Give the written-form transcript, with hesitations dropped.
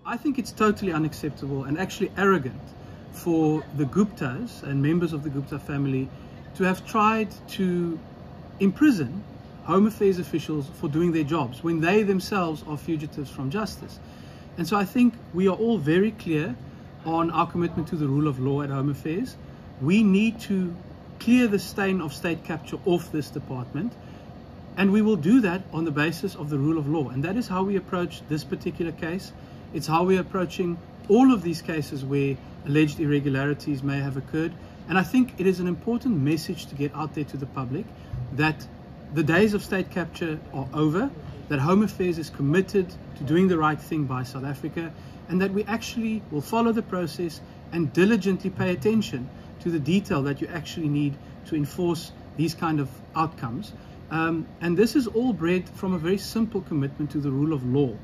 I think it's totally unacceptable and actually arrogant for the Guptas and members of the Gupta family to have tried to imprison Home Affairs officials for doing their jobs when they themselves are fugitives from justice. And so I think we are all very clear on our commitment to the rule of law at Home Affairs. We need to clear the stain of state capture off this department, and we will do that on the basis of the rule of law. And that is how we approach this particular case. It's how we're approaching all of these cases where alleged irregularities may have occurred. And I think it is an important message to get out there to the public that the days of state capture are over, that Home Affairs is committed to doing the right thing by South Africa, and that we actually will follow the process and diligently pay attention to the detail that you actually need to enforce these kind of outcomes. And this is all bred from a very simple commitment to the rule of law.